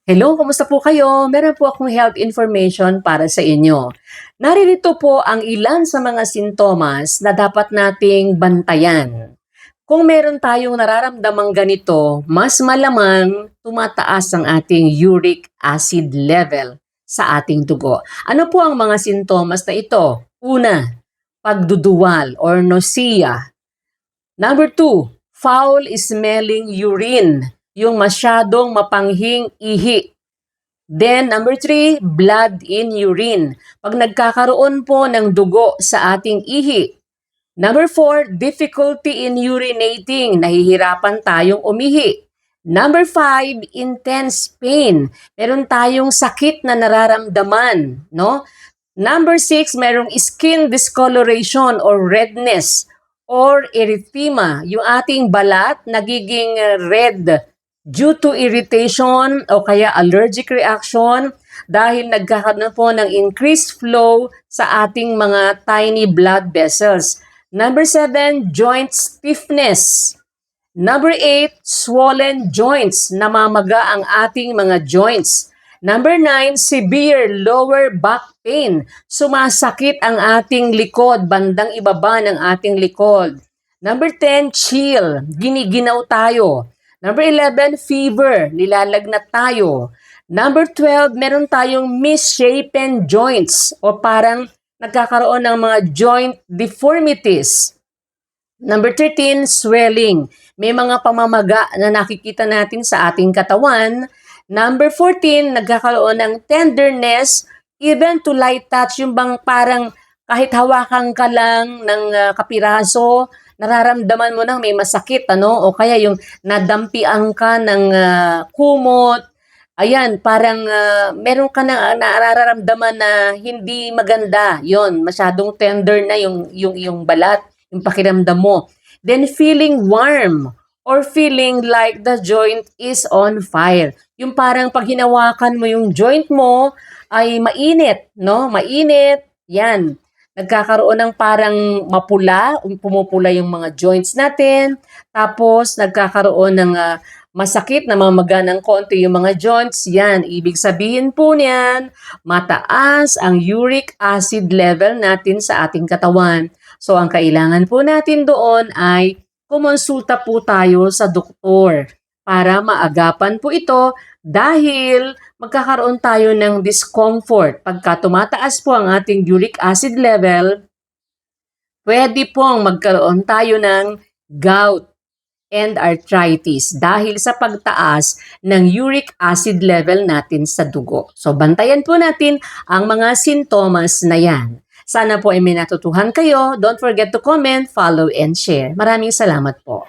Hello, kumusta po kayo? Meron po akong health information para sa inyo. Naririto po ang ilan sa mga sintomas na dapat nating bantayan. Kung meron tayong nararamdamang ganito, mas malamang tumataas ang ating uric acid level sa ating dugo. Ano po ang mga sintomas na ito? Una, pagduduwal or nausea. Number 2, foul smelling urine, yung masyadong mapanghing ihi. Then, number 3, blood in urine. Pag nagkakaroon po ng dugo sa ating ihi. Number 4, difficulty in urinating. Nahihirapan tayong umihi. Number 5, intense pain. Meron tayong sakit na nararamdaman, no? Number 6, merong skin discoloration or redness or erythema. Yung ating balat nagiging red due to irritation o kaya allergic reaction dahil nagkakaroon po ng increased flow sa ating mga tiny blood vessels. Number 7, joint stiffness. Number 8, swollen joints. Namamaga ang ating mga joints. Number 9, severe lower back pain. Sumasakit ang ating likod, bandang ibaba ng ating likod. Number 10, chill. Giniginaw tayo. Number 11, fever. Nilalagnat tayo. Number 12, meron tayong misshapen joints o parang nagkakaroon ng mga joint deformities. Number 13, swelling. May mga pamamaga na nakikita natin sa ating katawan. Number 14, nagkakaroon ng tenderness, even to light touch, yung bang parang kahit hawakan ka lang ng kapiraso, nararamdaman mo nang may masakit, ano? O kaya yung nadampian ka ng kumot, ayan, parang meron ka na nararamdaman na hindi maganda. Yon, masyadong tender na yung balat, yung pakiramdam mo. Then feeling warm or feeling like the joint is on fire. Yung parang pag hinawakan mo yung joint mo ay mainit, no? Mainit, yan. Nagkakaroon ng parang mapula, pumupula yung mga joints natin. Tapos nagkakaroon ng masakit, namamaga ng konti yung mga joints. Yan, ibig sabihin po niyan, mataas ang uric acid level natin sa ating katawan. So ang kailangan po natin doon ay kumonsulta po tayo sa doktor para maagapan po ito dahil magkakaroon tayo ng discomfort. Pagka tumataas po ang ating uric acid level, pwede pong magkaroon tayo ng gout and arthritis dahil sa pagtaas ng uric acid level natin sa dugo. So bantayan po natin ang mga sintomas na yan. Sana po ay may natutuhan kayo. Don't forget to comment, follow, and share. Maraming salamat po.